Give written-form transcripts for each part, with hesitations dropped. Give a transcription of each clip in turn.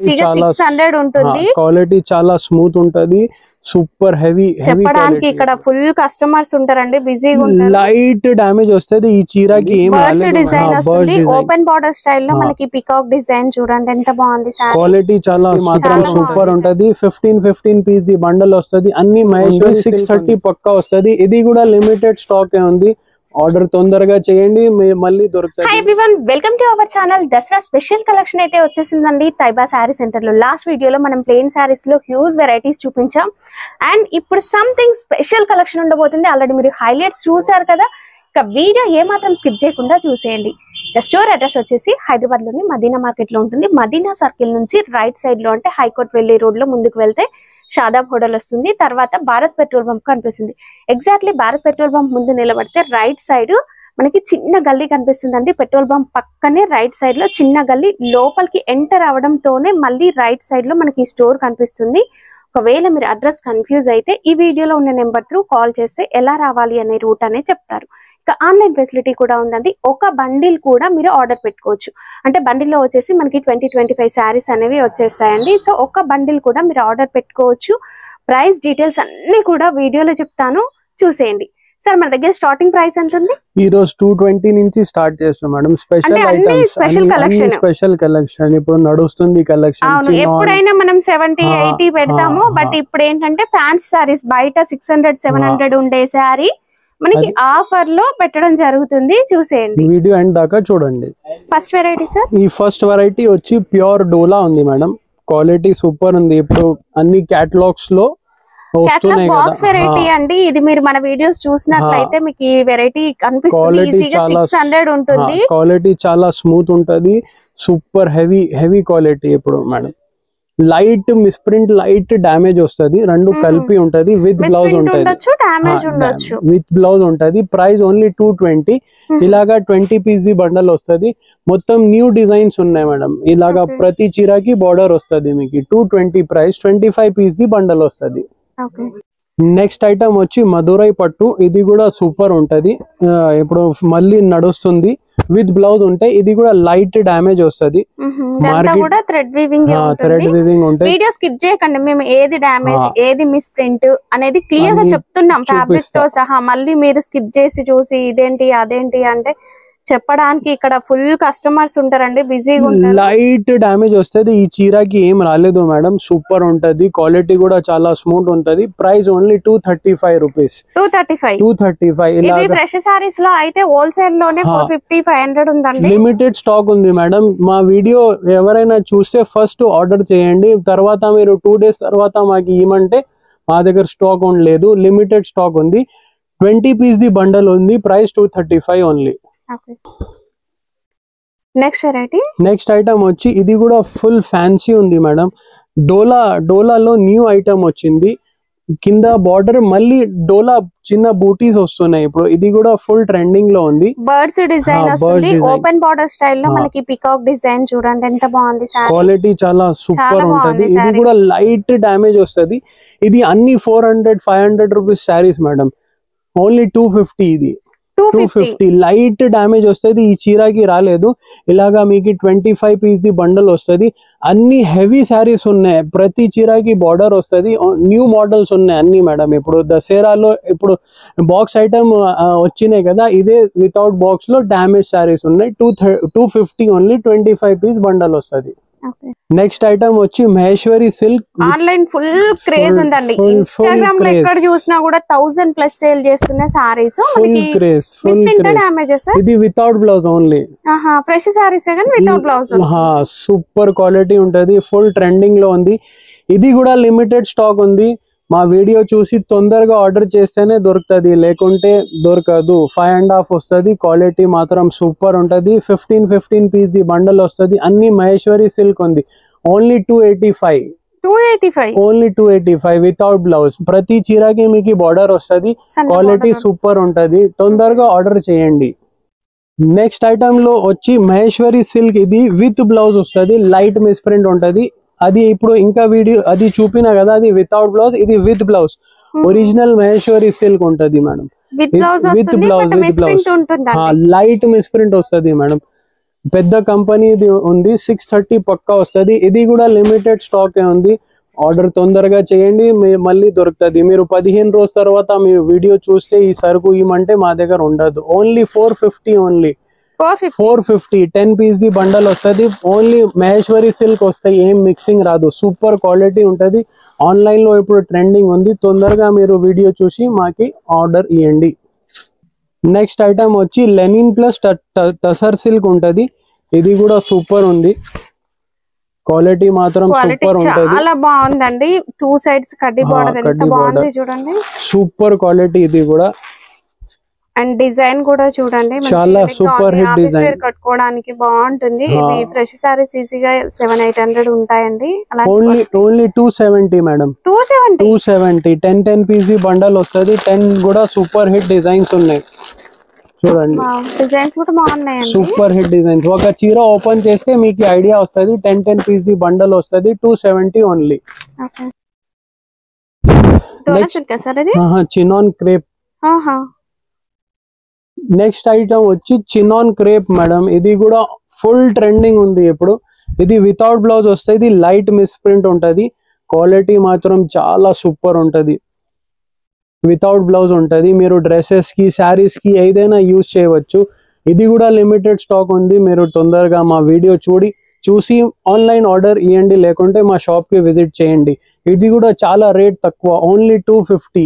600 ఉంటుంది. క్వాలిటీ చాలా స్మూత్ ఉంటది, సూపర్ హెవీ చెప్పడానికి ఇక్కడ ఫుల్ కస్టమర్స్ ఉంటారండి, బిజీగా ఉంటారు. లైట్ డ్యామేజ్ వస్తది ఈ చీరకి. బర్డ్స్ డిజైన్ వస్తుంది, ఓపెన్ బార్డర్ స్టైల్ లో మనకి పికాక్ డిజైన్ చూడండి ఎంత బాగుంది. క్వాలిటీ చాలా మాత్రం సూపర్ ఉంటది. 15 పీస్ బండల్ వస్తది, అన్ని మహేశ్వరి 630 పక్కా వస్తది. ఇది కూడా లిమిటెడ్ స్టాక్ ఉంది, ఆర్డర్ తొందరగా చేయండి మళ్ళీ దొరుకుతాయి. Hi everyone, welcome to our channel. Dasara special collection అయితే వచ్చేసిందండి తైబా శారీ సెంటర్ లో. లాస్ట్ వీడియోలో మనం ప్లెయిన్ శారీస్ లో హ్యూజ్ వెరైటీస్ చూపించాం, అండ్ ఇప్పుడు సంథింగ్ స్పెషల్ కలెక్షన్ ఉండబోతుంది. ఆల్రెడీ మీరు హైలైట్స్ చూసారు కదా, ఇక వీడియో ఏమాత్రం స్కిప్ చేయకుండా చూసేయండి. స్టోర్ అడ్రస్ వచ్చేసి హైదరాబాద్ లోని మదీనా మార్కెట్ లో ఉంటుంది. మదీనా సర్కిల్ నుంచి రైట్ సైడ్ లో అంటే హైకోర్ట్ వెళ్లే రోడ్ లో ముందుకు వెళ్తే షాదాబ్ హోటల్ వస్తుంది. తర్వాత భారత్ పెట్రోల్ పంప్ కనిపిస్తుంది. ఎగ్జాక్ట్లీ భారత్ పెట్రోల్ పంప్ ముందు నిలబడితే రైట్ సైడ్ మనకి చిన్న గల్లీ కనిపిస్తుందండి. పెట్రోల్ పంప్ పక్కనే రైట్ సైడ్ లో చిన్న గల్లీ, లోపలికి ఎంటర్ అవడంతోనే మళ్ళీ రైట్ సైడ్ లో మనకి స్టోర్ కనిపిస్తుంది. ఒకవేళ మీరు అడ్రస్ కన్ఫ్యూజ్ అయితే ఈ వీడియోలో ఉన్న నెంబర్ త్రూ కాల్ చేస్తే ఎలా రావాలి అనే రూట్ అనేది చెప్తారు. ఇక ఆన్లైన్ ఫెసిలిటీ కూడా ఉందండి. ఒక బండిల్ కూడా మీరు ఆర్డర్ పెట్టుకోవచ్చు. అంటే బండిల్లో వచ్చేసి మనకి 20-25 శారీస్ అనేవి వచ్చేస్తాయండి. సో ఒక బండిల్ కూడా మీరు ఆర్డర్ పెట్టుకోవచ్చు. ప్రైస్ డీటెయిల్స్ అన్ని కూడా వీడియోలో చెప్తాను, చూసేయండి. సార్ మన దగ్గర స్టార్టింగ్ ప్రైస్ ఎంత ఉంది? ఈ రోజు 220 నుంచి స్టార్ట్ చేస్తాం madam. Special items, special collection ఇప్పుడు నడుస్తుంది కలెక్షన్. అవును, ఎప్పుడైనా మనం 70-80 పెడతాము, బట్ ఇప్పుడు ఏంటంటే ఫ్యాన్సీ సారీస్ బయట 600-700 ఉండే శారీ మనకి ఆఫర్ లో పెట్టడం జరుగుతుంది. చూసేయండి, వీడియో ఎండ్ దాకా చూడండి. ఫస్ట్ వెరైటీ సార్, ఈ ఫస్ట్ వెరైటీ వచ్చి ప్యూర్ డోలా ఉంది మేడం. క్వాలిటీ సూపర్ ఉంది. ఇప్పుడు అన్ని క్యాటలాగ్స్ లో బాక్స్ వెరైటీ అండి. ఇది మీరు మన వీడియోస్ చూసినట్లయితే మీకు ఈ వెరైటీ కనిపిస్తుంది. ఈజీగా 600 ఉంటుంది. క్వాలిటీ చాలా స్మూత్ ఉంటది, సూపర్ హెవీ క్వాలిటీ. ఇప్పుడు madam light misprint, light damage వస్తది, రెండు కలిపి ఉంటది. విత్ బ్లౌజ్ ఉంటది, విత్ బ్లౌజ్ ఉంటది. Price only 220. ఇలాగా 20 పీస్ బండల్ వస్తది. మొత్తం న్యూ డిజైన్స్ ఉన్నాయి మేడం. ఇలాగా ప్రతి చీరకి బార్డర్ వస్తది మీకు. 220 ప్రైస్, 25 పీస్ బండల్ వస్తది. నెక్స్ట్ ఐటమ్ వచ్చి మధురై పట్టు. ఇది కూడా సూపర్ ఉంటది, ఇప్పుడు మళ్ళీ నడుస్తుంది. విత్ బ్లౌజ్ ఉంటాయి. ఇది కూడా లైట్ డ్యామేజ్ వస్తది. థ్రెడ్ వీవింగ్ ఉంటుంది. వీడియో స్కిప్ చేయకండి, మేము ఏది డ్యామేజ్ ఏది మిస్ ప్రింట్ అనేది క్లియర్ గా చెప్తున్నాం ఫ్యాబ్రిక్ తో సహా. మళ్ళీ మీరు స్కిప్ చేసి చూసి ఇదేంటి అదేంటి అంటే చెప్పడానికి ఇక్కడ ఫుల్ కస్టమర్స్ ఉంటారండి, బిజీగా ఉంటారు. లైట్ డ్యామేజ్ వస్తుంది. ఈ చీరకి ఏం రాలేదు మేడం, సూపర్ ఉంటది. క్వాలిటీ కూడా చాలా స్మూత్ ఉంటది. Price only 235 rupees. 235. ఇది ఫ్రెష్ సారీస్ లో అయితే హోల్సేల్ లోనే 450-500 ఉందండి. లిమిటెడ్ స్టాక్ ఉంది మేడం. మా వీడియో ఎవరైనా చూస్తే ఫస్ట్ ఆర్డర్ చేయండి, తర్వాత మీరు 2 days తర్వాత మాకు ఇవ్వమంటే మా దగ్గర స్టాక్ ఉండలేదు. లిమిటెడ్ స్టాక్ ఉంది. 20 పీస్ బండల్ ఉంది. Price 235 only. నెక్స్ట్ ఐటమ్ వచ్చి ఇది కూడా ఫుల్ ఫ్యాన్సీ ఉంది మేడం. డోలాలో న్యూ ఐటమ్ వచ్చింది. కింద బార్డర్ మళ్ళీ డోలా చిన్న బూటీస్ వస్తున్నాయి ఇప్పుడు. ఇది కూడా ఫుల్ ట్రెండింగ్ లో ఉంది. బర్డ్స్ డిజైన్ వస్తుంది, ఓపెన్ బార్డర్ స్టైల్ లో మనకి పికాక్ డిజైన్ చూడండి ఎంత బాగుంది. క్వాలిటీ చాలా సూపర్ ఉంటది. ఇది కూడా లైట్ డ్యామేజ్ వస్తుంది. ఇది అన్ని 400-500 రూపీస్ శారీస్ మేడం. ఓన్లీ 250. ఇది 250 లైట్ డ్యామేజ్ వస్తుంది. ఈ చీరకి రాలేదు. ఇలాగా మీకు 25 పీస్ బండల్ వస్తుంది. అన్ని హెవీ శారీస్ ఉన్నాయి. ప్రతి చీరకి బార్డర్ వస్తుంది. న్యూ మోడల్స్ ఉన్నాయి అన్ని మేడం. ఇప్పుడు దసరాలో ఇప్పుడు బాక్స్ ఐటమ్ వచ్చినాయి కదా, ఇదే వితౌట్ బాక్స్ లో డ్యామేజ్ శారీస్ ఉన్నాయి. 250 ఓన్లీ. 25 పీస్ బండల్ వస్తుంది. నెక్స్ట్ ఐటమ్ వచ్చి Maheshwari silk. Online full craze ఉందండి. ఇన్స్టాగ్రామ్ లో ఎక్కడ చూసినా కూడా 1000+ సేల్ చేస్తున్న సారీస్. ఇది without blouse only. Fresh saris without blouse. Super quality ఉంటది. ఫుల్ ట్రెండింగ్ లో ఉంది. ఇది కూడా లిమిటెడ్ స్టాక్ ఉంది. మా వీడియో చూసి తొందరగా ఆర్డర్ చేస్తేనే దొరుకుతుంది, లేకుంటే దొరకదు. 5.5 వస్తుంది. క్వాలిటీ మాత్రం సూపర్ ఉంటుంది. 15 పీస్ బండల్ వస్తుంది. అన్ని మహేశ్వరి సిల్క్ ఉంది. ఓన్లీ 285. Only 285 without blouse. ప్రతి చీరకి మీకు బార్డర్ వస్తుంది. క్వాలిటీ సూపర్ ఉంటుంది. తొందరగా ఆర్డర్ చేయండి. నెక్స్ట్ ఐటమ్ లో వచ్చి మహేశ్వరి సిల్క్. ఇది విత్ బ్లౌజ్ వస్తుంది. లైట్ మిస్ప్రింట్ ఉంటుంది. అది ఇప్పుడు ఇంకా వీడియో అది చూపినా కదా, అది వితౌట్ బ్లౌజ్. ఇది with blouse. Original Maheshwari silk ఉంటది madam. With blouse light misprint వస్తుంది మేడం. పెద్ద కంపెనీ ఉంది 630 పక్కా వస్తుంది. ఇది కూడా లిమిటెడ్ స్టాక్ ఉంది. ఆర్డర్ తొందరగా చేయండి, మళ్ళీ దొరుకుతుంది. మీరు 15 రోజుల తర్వాత మీరు వీడియో చూస్తే ఈ సరుకు ఇమంటే మా దగ్గర ఉండదు. Only 450 only 450 10 piece the bundle వస్తుంది. ఓన్లీ మహేశ్వరి సిల్క్ వస్తాయి, ఏం మిక్సింగ్ రాదు. సూపర్ క్వాలిటీ ఉంటుంది. ఆన్లైన్ లో ఇప్పుడు ట్రెండింగ్ ఉంది. తొందరగా మీరు వీడియో చూసి మాకి ఆర్డర్ ఇవ్వండి. నెక్స్ట్ ఐటమ్ వచ్చి లెనిన్ ప్లస్ టసర్ సిల్క్ ఉంటది. ఇది కూడా సూపర్ ఉంది. క్వాలిటీ మాత్రం సూపర్ ఉంటది. చాలా బాగుందండి. 2 సైడ్స్ కడ్డీ బోర్డర్ ఎంత బాగుంది చూడండి. సూపర్ క్వాలిటీ ఇది కూడా. అండ్ డిజైన్ కూడా చూడండి, చాలా సూపర్ హిట్ డిజైన్. కట్టుకోవడానికి బాగుంటుంది. ఇది ఫ్రెష్ సారీస్ ఈజీగా 700-800 ఉంటాయండి. Only 270 madam. 270 10 పీస్ బండల్ వస్తుంది. 10 కూడా సూపర్ హిట్ డిజైన్స్ ఉన్నాయి చూడండి. డిజైన్స్ కూడా బాగున్నాయండి, సూపర్ హిట్ డిజైన్స్. ఒక చీర ఓపెన్ చేస్తే మీకు ఐడియా వస్తుంది. 10 పీస్ బండల్ వస్తుంది. 270 only. Chinon crepe. Next item వచ్చి చినాన్ క్రేప్ మేడం. ఇది కూడా ఫుల్ ట్రెండింగ్ ఉంది ఇప్పుడు. ఇది వితౌట్ బ్లౌజ్ వస్తుంది. లైట్ మిస్ ప్రింట్ ఉంటుంది. క్వాలిటీ మాత్రం చాలా సూపర్ ఉంటుంది. వితౌట్ బ్లౌజ్ ఉంటుంది. మీరు డ్రెస్సెస్ కి శారీస్ కి ఏదైనా యూజ్ చేయవచ్చు. ఇది కూడా లిమిటెడ్ స్టాక్ ఉంది. మీరు తొందరగా మా వీడియో చూసి ఆన్లైన్ ఆర్డర్ ఇవ్వండి, లేకుంటే మా షాప్ కి విజిట్ చేయండి. ఇది కూడా చాలా రేట్ తక్కువ. ఓన్లీ 250.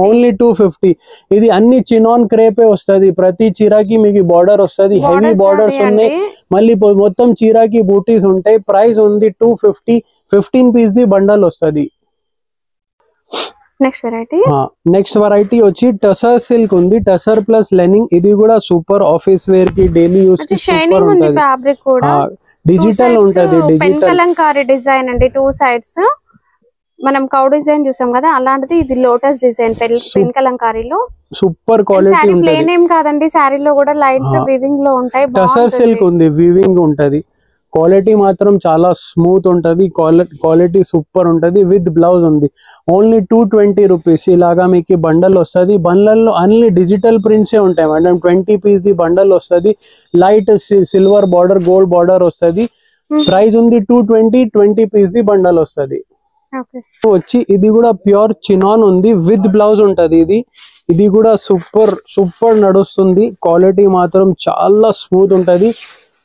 ఓన్లీ 250. ఇది అన్ని చినాన్ క్రేపే వస్తుంది. ప్రతి చీరకి మీకు బార్డర్ వస్తుంది. హెవీ బార్డర్స్ ఉన్నాయి. మళ్ళీ మొత్తం చీరకి బూటీస్ ఉంటాయి. ప్రైస్ ఉంది 250. 15 పీస్ ది బండల్ వస్తుంది. నెక్స్ట్ వెరైటీ వచ్చి టసర్ సిల్క్ ఉంది. టసర్ ప్లస్ లెనింగ్. ఇది కూడా సూపర్ ఆఫీస్ వేర్ కి డైలీ యూస్ కి సూపర్ ఉంటుంది. డిజిటల్ ఉంటది. కలంకారీ డిజైన్ అండి. 2 సైడ్స్ మనం కౌ డిజైన్ చూసాం కదా, అలాంటిది ఇది లోటస్ డిజైన్ పెన్ కలంకారీలో. సూపర్ క్వాలిటీ ఉంటుంది. ప్లేన్ ఏం కాదండి, సారీలో కూడా లైన్స్ వీవింగ్ లో ఉంటాయి. టసర్ సిల్క్ ఉంది, వీవింగ్ ఉంటది. క్వాలిటీ మాత్రం చాలా స్మూత్ ఉంటది. క్వాలిటీ సూపర్ ఉంటది. విత్ బ్లౌజ్ ఉంది. Only 220 rupees. ఇలాగా మీకు బండల్ వస్తుంది. బండల్లో అన్ని డిజిటల్ ప్రింట్సే ఉంటాయి మేడం. 20 పీస్ ది బండల్ వస్తుంది. Light silver border, gold border వస్తుంది. ప్రైస్ ఉంది 220. 20 పీస్ ది బండల్ వస్తుంది. వచ్చి ఇది కూడా ప్యూర్ చినాన్ ఉంది. విత్ బ్లౌజ్ ఉంటది. ఇది కూడా సూపర్ నడుస్తుంది. క్వాలిటీ మాత్రం చాలా స్మూత్ ఉంటది.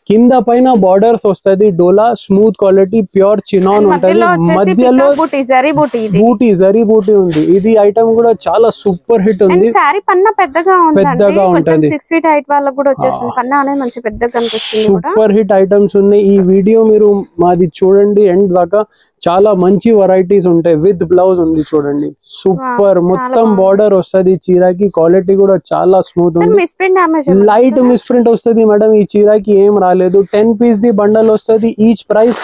కింద పైన బార్డర్స్ వస్తుంది. డోలా స్మూత్ క్వాలిటీ ప్యూర్ చినాన్ ఉంటది. మధ్యలో బూటీ జరీ బూటీ ఉంది. ఇది ఐటమ్ కూడా చాలా సూపర్ హిట్ ఉంది. పెద్దగా ఉంటుంది. 6 feet హైట్ వాళ్ళకి కూడా వచ్చేస్తుంది. పన్నా అనేది మంచి పెద్దగా కనిపిస్తుంది. సూపర్ హిట్ ఐటమ్స్ ఉన్నాయి. ఈ వీడియో మీరు మాది చూడండి ఎండ్ దాకా. చాలా మంచి వెరైటీస్ ఉంటాయి. విత్ బ్లౌజ్ ఉంది చూడండి. సూపర్ మొత్తం బార్డర్ వస్తుంది చీరకి. క్వాలిటీ కూడా చాలా స్మూత్ ఉంది. లైట్ మిస్ ప్రింట్ వస్తుంది మేడం. ఈ చీరకి ఏం రాలేదు. 10 పీస్ ది బండల్ వస్తుంది. Each price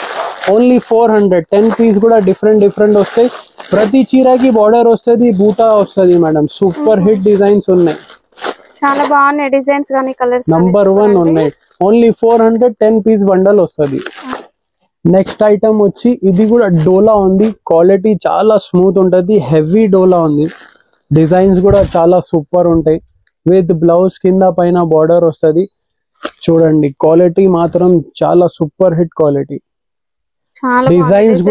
only 400. 10 పీస్ కూడా డిఫరెంట్ వస్తాయి. ప్రతి చీరకి బార్డర్ వస్తుంది, బూటా వస్తుంది మేడం. సూపర్ హిట్ డిజైన్స్ ఉన్నాయి. చాలా బాగున్నాయి డిజైన్స్ గానీ కలర్స్. నంబర్ 1 ఉన్నాయి. ఓన్లీ 400. 10 పీస్ బండల్ వస్తుంది. నెక్స్ట్ ఐటమ్ వచ్చి ఇది కూడా డోలా ఉంది. క్వాలిటీ చాలా స్మూత్ ఉంటుంది. హెవీ డోలా ఉంది. డిజైన్స్ కూడా చాలా సూపర్ ఉంటాయి. విత్ బ్లౌజ్ కింద పైన బార్డర్ వస్తుంది. చూడండి క్వాలిటీ మాత్రం చాలా సూపర్ హిట్ క్వాలిటీ. డిజైన్స్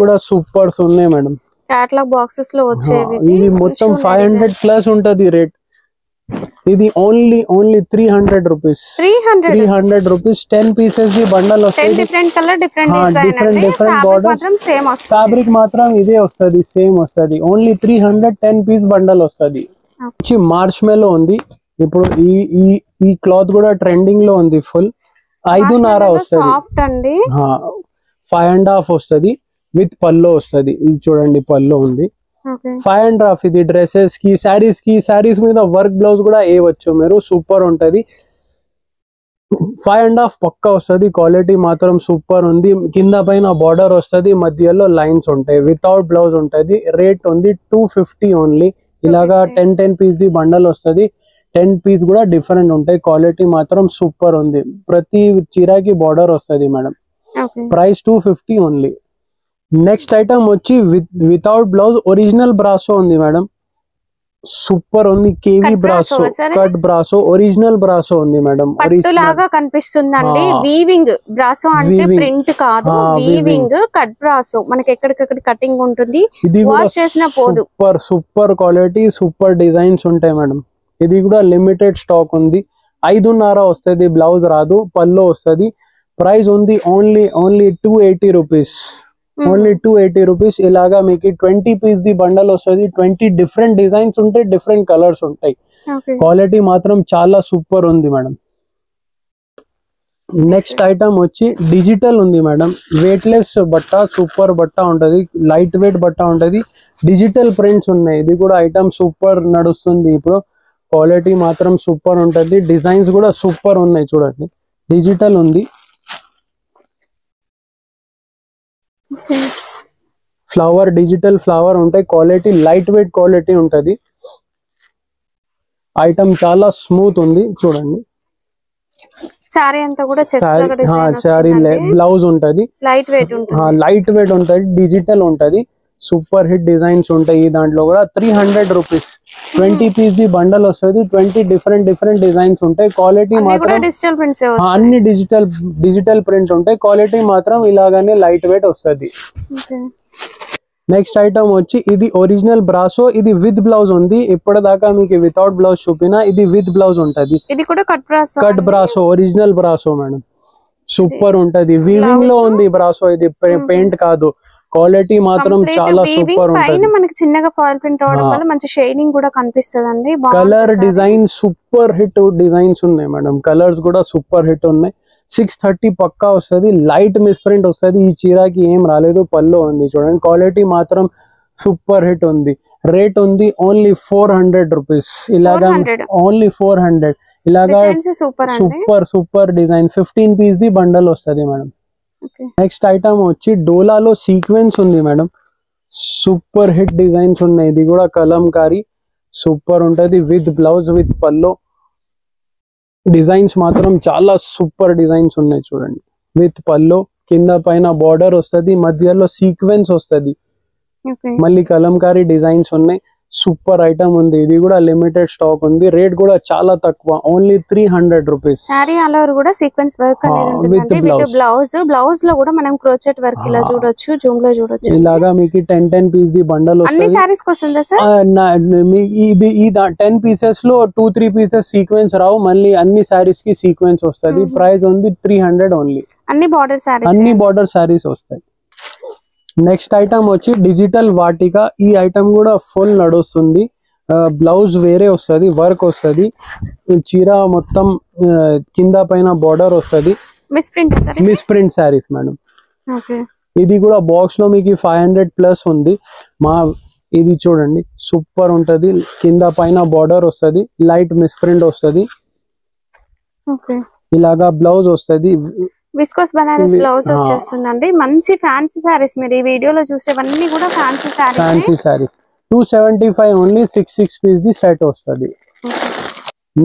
కూడా సూపర్స్ ఉన్నాయి మేడం. కేటలాగ్ బాక్సెస్ లో వచ్చేవి. ఇది మొత్తం 500 ప్లస్ ఉంటది రేట్. ఇది only 300 rupees. 300 rupees. 10 pieces the bundle వస్తుంది. Different colour, different border. Fabric మాత్రం ఇదే వస్తుంది, సేమ్ వస్తుంది. ఓన్లీ 300. 10 పీస్ బండల్ వస్తుంది. మార్చ్ మెలో ఉంది ఇప్పుడు. ఈ క్లాత్ కూడా ట్రెండింగ్ లో ఉంది. ఫుల్ 5.5 వస్తుంది. 5.5 వస్తుంది. విత్ పల్లో వస్తుంది. ఇది చూడండి పల్లో ఉంది. 5.5. ఇది డ్రెస్సెస్ కి, శారీస్ మీద వర్క్ బ్లౌజ్ కూడా వేయవచ్చు మీరు. సూపర్ ఉంటది. 5.5 పక్కా వస్తుంది. క్వాలిటీ మాత్రం సూపర్ ఉంది. కింద పైన బార్డర్ వస్తుంది, మధ్యలో లైన్స్ ఉంటాయి. వితౌట్ బ్లౌజ్ ఉంటది. రేట్ ఉంది 250 ఓన్లీ. ఇలాగా 10 పీస్ ది బండల్ వస్తుంది. 10 పీస్ కూడా డిఫరెంట్ ఉంటాయి. క్వాలిటీ మాత్రం సూపర్ ఉంది. ప్రతి చీరకి బార్డర్ వస్తుంది madam. Price 250 only. Next item వచ్చి వితౌట్ బ్లౌజ్ ఒరిజినల్ బ్రాసో ఉంది మేడం. సూపర్ ఉంది. KV Cut brasso brasso, sir ఇది? కట్ బ్రాసో, ఒరిజినల్ బ్రాసో ఉంది మేడం. పట్టు లాగా కనిపిస్తుందండి. వీవింగ్ బ్రాసో అంటే Weaving. ప్రింట్ కాదు, వీవింగ్ కట్ బ్రాసో. మనకి ఎక్కడికక్కడ కటింగ్ ఉంటుంది, ఇది కూడా వాష్ చేసిన పోదు. సూపర్ క్వాలిటీ, సూపర్ డిజైన్స్ ఉంటాయి మేడం. ఇది కూడా లిమిటెడ్ స్టాక్ ఉంది. 5.5 వస్తుంది, బ్లౌజ్ రాదు, పల్లో వస్తుంది. ప్రైస్ ఉంది ఓన్లీ 280 రూపీస్. Only 280 rupees. ఇలాగా మీకు 20 పీస్ ది బండల్ వస్తుంది. 20 డిఫరెంట్ డిజైన్స్ ఉంటాయి, డిఫరెంట్ కలర్స్ ఉంటాయి. క్వాలిటీ మాత్రం చాలా సూపర్ ఉంది మేడం. నెక్స్ట్ ఐటమ్ వచ్చి డిజిటల్ ఉంది మేడం. వెయిట్లెస్ బట్ట, సూపర్ బట్ట ఉంటది, లైట్ వెయిట్ బట్ట ఉంటది, డిజిటల్ ప్రింట్స్ ఉన్నాయి. ఇది కూడా ఐటమ్ సూపర్ నడుస్తుంది ఇప్పుడు. క్వాలిటీ మాత్రం సూపర్ ఉంటది, డిజైన్స్ కూడా సూపర్ ఉన్నాయి. చూడండి, డిజిటల్ ఉంది. ఫ్లవర్, డిజిటల్ ఫ్లవర్ ఉంటాయి. క్వాలిటీ లైట్ వెయిట్ క్వాలిటీ ఉంటది. ఐటమ్ చాలా స్మూత్ ఉంది. చూడండి, సారీ అంతా కూడా చెక్స్ లాగా డిజైన్ సారీ బ్లౌజ్ ఉంటది, లైట్ వెయిట్ ఉంటుంది. లైట్ వెయిట్ ఉంటది, డిజిటల్ ఉంటది. సూపర్ హిట్ డిజైన్స్ ఉంటాయి. దాంట్లో కూడా 300 రూపీస్. 20 పీస్ ది బండల్ వస్తుంది. 20 డిఫరెంట్ డిజైన్స్ ఉంటాయి. క్వాలిటీ మాత్రం డిజిటల్ ప్రింట్స్ అన్ని డిజిటల్ ప్రింట్ ఉంటాయి. క్వాలిటీ మాత్రం ఇలాగానే లైట్ వెయిట్ వస్తుంది. నెక్స్ట్ ఐటమ్ వచ్చి ఇది ఒరిజినల్ బ్రాసో. ఇది విత్ బ్లౌజ్ ఉంది. ఇప్పటిదాకా మీకు వితౌట్ బ్లౌజ్ చూపినా, ఇది విత్ బ్లౌజ్ ఉంటది. ఇది కూడా cut brasso, original brasso madam. Super ఉంటది. వీవింగ్ లో ఉంది బ్రాసో. ఇది పెయింట్ కాదు. క్వాలిటీ మాత్రం చాలా సూపర్ ఉంటుంది. మనకి చిన్నగా ఫాయిల్ ప్రింట్ అవడం వల్ల మంచి షైనింగ్ కూడా కనిపిస్తదండి. Colour design super hit designs ఉన్నాయి మేడం. కలర్స్ కూడా సూపర్ హిట్ ఉన్నాయి. 630 పక్కా వస్తుంది. లైట్ మిస్ ప్రింట్ వస్తుంది. ఈ చీరకి ఏం రాలేదు, పల్లో ఉంది. చూడండి, క్వాలిటీ మాత్రం సూపర్ హిట్ ఉంది. రేట్ ఉంది ఓన్లీ 400 రూపీస్. ఇలాగా ఓన్లీ 400. ఇలాగా super design. 15 piece the bundle వస్తుంది మేడం. నెక్స్ట్ ఐటమ్ వచ్చి డోలాలో సీక్వెన్స్ ఉంది మేడం. సూపర్ హిట్ డిజైన్స్ ఉన్నాయి. ఇది కూడా కలంకారీ సూపర్ ఉంటది. With blouse, with pallu. Designs మాత్రం చాలా సూపర్ డిజైన్స్ ఉన్నాయి. చూడండి, విత్ పల్లో, కింద పైన బార్డర్ వస్తుంది, మధ్యలో సీక్వెన్స్ వస్తుంది, మళ్ళీ కలంకారీ డిజైన్స్ ఉన్నాయి. సూపర్ ఐటమ్ ఉంది. ఇది కూడా లిమిటెడ్ స్టాక్ ఉంది. రేట్ కూడా చాలా తక్కువ, only 300 rupees. Sorry all over కూడా సీక్వెన్స్ వర్క్ అనేది ఉంటుంది. విత్ బ్లౌజ్ లో కూడా మనం క్రోచెట్ వర్క్ ఇలా చూడొచ్చు, జూమ్ లో చూడొచ్చు. ఇలాగా మీకు 10 పీస్ ది బండల్ అన్ని సారీస్ కి వస్తుందా సార్? ఈ 10 పీసెస్ లో 2-3 పీసెస్ సీక్వెన్స్ రావు. మళ్ళీ అన్ని సారీస్ కి సీక్వెన్స్ వస్తుంది. ప్రైస్ ఉంది 300 ఓన్లీ. అన్ని బార్డర్ సారీస్ వస్తాయి. నెక్స్ట్ ఐటమ్ వచ్చి డిజిటల్ వాటిక. ఈ ఐటమ్ కూడా ఫుల్ నడుస్తుంది. బ్లౌజ్ వేరే వస్తుంది, వర్క్ వస్తుంది. చీర మొత్తం కింద పైన బార్డర్ వస్తుంది. Miss print saris madam. ఇది కూడా బాక్స్ లో మీకు 500+ ఉంది. ఇది చూడండి, సూపర్ ఉంటది. కింద పైన బార్డర్ వస్తుంది, లైట్ మిస్ ప్రింట్ వస్తుంది. ఇలాగా బ్లౌజ్ వస్తుంది. విస్కోస్ బనారస్ బ్లౌజ్ వచ్చేస్తుందండి. మంచి ఫ్యాన్సీ సారీస్. మీరు ఈ వీడియోలో చూసేవన్నీ కూడా fancy saris. 275 only. 6 piece the set వస్తుంది.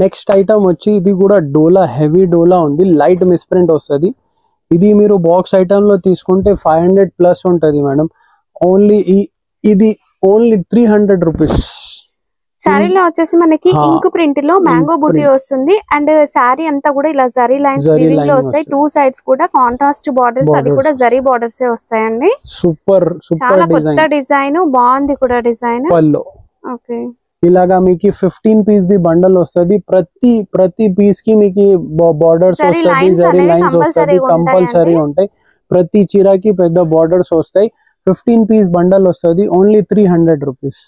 నెక్స్ట్ ఐటమ్ వచ్చి ఇది కూడా డోలా, హెవీ డోలా ఉంది. లైట్ మిస్ ప్రింట్ వస్తుంది. ఇది మీరు బాక్స్ ఐటమ్ లో తీసుకుంటే 500+ ఉంటది మేడం. ఇది ఓన్లీ 300 రూపీస్. సారీలో వచ్చేసి మనకి ఇంక్ ప్రింట్ లో మ్యాంగో బుట్టి వస్తుంది. అండ్ సారీ అంతా కూడా ఇలా జరీ లైన్స్ వీవింగ్ లో వస్తాయి. 2 సైడ్స్ కూడా కాంట్రాస్ట్ బార్డర్స్, అది కూడా జరీ బార్డర్స్ వస్తాయండి. సూపర్ చాలా కొత్త డిజైన్, బాగుంది కూడా డిజైన్. ఇలాగా మీకు 15 పీస్ ది బండల్ వస్తుంది. ప్రతి పీస్ కి మీకు బార్డర్స్ వస్తుంది, జరీ లైన్స్ వస్తుంది, కంపల్సరీ ఉంటాయి. ప్రతి చీరకి పెద్ద బార్డర్స్ వస్తాయి. 15 పీస్ బండల్ వస్తుంది. Only 300 rupees.